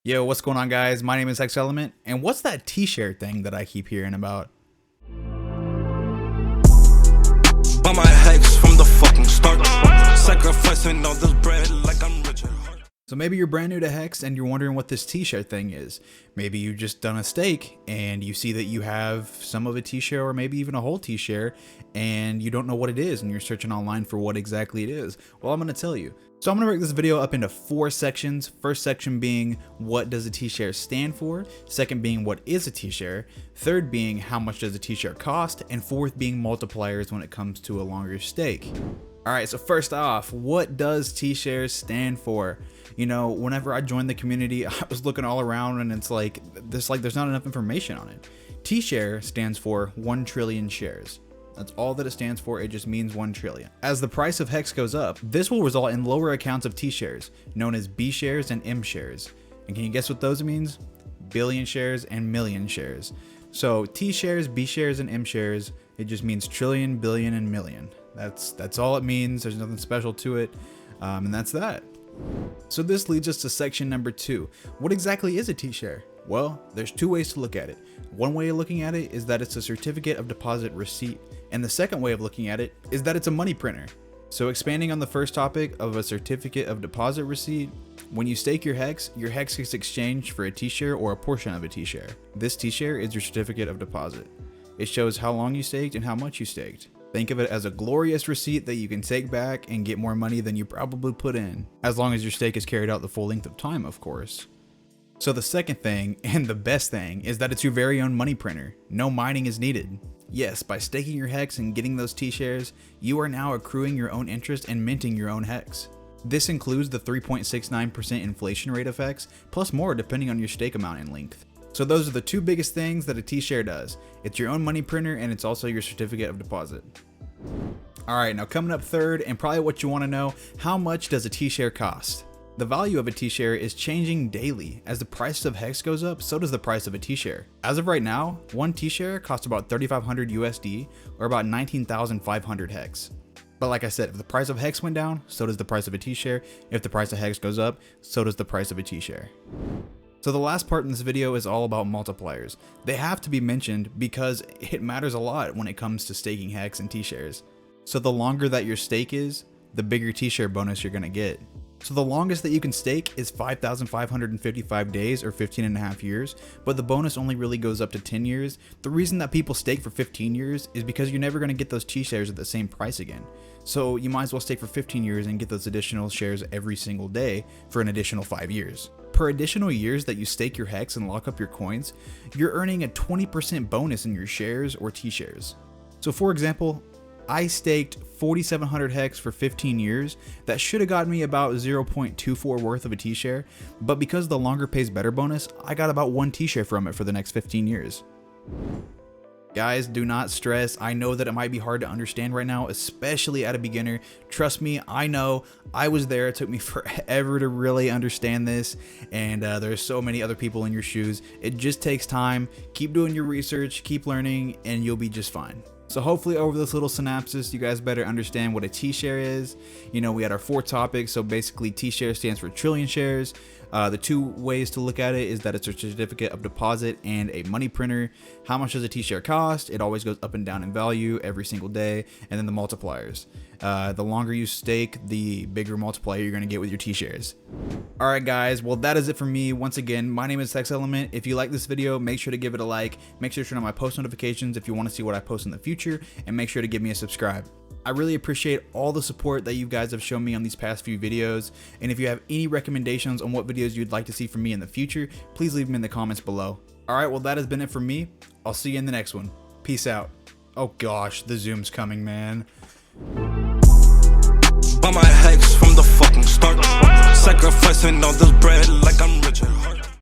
Yo, what's going on, guys? My name is Element, and what's that Tshare thing that I keep hearing about? Buy my hex from the fucking start. Sacrificing all this bread like I'm Richard. So maybe you're brand new to Hex and you're wondering what this Tshare thing is. Maybe you've just done a stake and you see that you have some of a Tshare or maybe even a whole Tshare and you don't know what it is and you're searching online for what exactly it is. Well, I'm going to tell you. So I'm going to break this video up into 4 sections. First section being what does a Tshare stand for? Second being what is a Tshare? Third being how much does a Tshare cost? And fourth being multipliers when it comes to a longer stake. Alright, so first off, what does Tshare stand for? You know, whenever I joined the community, I was looking all around and it's like there's not enough information on it. Tshare stands for 1 trillion shares. That's all that it stands for. It just means 1 trillion. As the price of Hex goes up, this will result in lower accounts of T-shares, known as B shares and M shares. And can you guess what those means? Billion shares and million shares. So T shares, B shares, and M shares, it just means trillion, billion, and million. That's all it means. There's nothing special to it. And that's that. So this leads us to section number 2. What exactly is a Tshare? Well, there's 2 ways to look at it. One way of looking at it is that it's a certificate of deposit receipt. And the second way of looking at it is that it's a money printer. So expanding on the first topic of a certificate of deposit receipt, when you stake your Hex gets exchanged for a Tshare or a portion of a Tshare. This Tshare is your certificate of deposit. It shows how long you staked and how much you staked. Think of it as a glorious receipt that you can take back and get more money than you probably put in, as long as your stake is carried out the full length of time, of course. So the second thing, and the best thing, is that it's your very own money printer. No mining is needed. Yes, by staking your Hex and getting those T-shares, you are now accruing your own interest and minting your own Hex. This includes the 3.69% inflation rate of Hex, plus more depending on your stake amount and length. So those are the 2 biggest things that a Tshare does. It's your own money printer and it's also your certificate of deposit. Alright, now coming up third, and probably what you want to know, how much does a Tshare cost? The value of a Tshare is changing daily. As the price of Hex goes up, so does the price of a Tshare. As of right now, 1 Tshare costs about 3,500 USD or about 19,500 Hex. But like I said, if the price of Hex went down, so does the price of a Tshare. If the price of Hex goes up, so does the price of a Tshare. So the last part in this video is all about multipliers. They have to be mentioned because it matters a lot when it comes to staking Hex and T-shares. So the longer that your stake is, the bigger Tshare bonus you're going to get. So the longest that you can stake is 5,555 days or 15.5 years, but the bonus only really goes up to 10 years. The reason that people stake for 15 years is because you're never going to get those T-shares at the same price again. So you might as well stake for 15 years and get those additional shares every single day for an additional 5 years. Per additional years that you stake your Hex and lock up your coins, you're earning a 20% bonus in your shares or T-shares. So for example, I staked 4,700 Hex for 15 years. That should have gotten me about 0.24 worth of a Tshare, but because the longer pays better bonus, I got about 1 Tshare from it for the next 15 years. Guys, do not stress. I know that it might be hard to understand right now, especially at a beginner. Trust me, I know. I was there. It took me forever to really understand this, and there's so many other people in your shoes. It just takes time. Keep doing your research, keep learning, and you'll be just fine. So hopefully over this little synopsis, you guys better understand what a Tshare is. You know, we had our 4 topics. So basically Tshare stands for trillion shares. The 2 ways to look at it is that it's a certificate of deposit and a money printer. How much does a Tshare cost? It always goes up and down in value every single day. And then the multipliers. The longer you stake, the bigger multiplier you're going to get with your T-shares. Alright guys, well that is it for me. Once again, my name is Element. If you like this video, make sure to give it a like. Make sure to turn on my post notifications if you want to see what I post in the future. And make sure to give me a subscribe. I really appreciate all the support that you guys have shown me on these past few videos. And if you have any recommendations on what videos you'd like to see from me in the future, please leave them in the comments below. Alright, well that has been it for me. I'll see you in the next one. Peace out. Oh gosh, the zoom's coming, man. Buy my hex from the fucking start. Sacrificing all this bread like I'm Richard.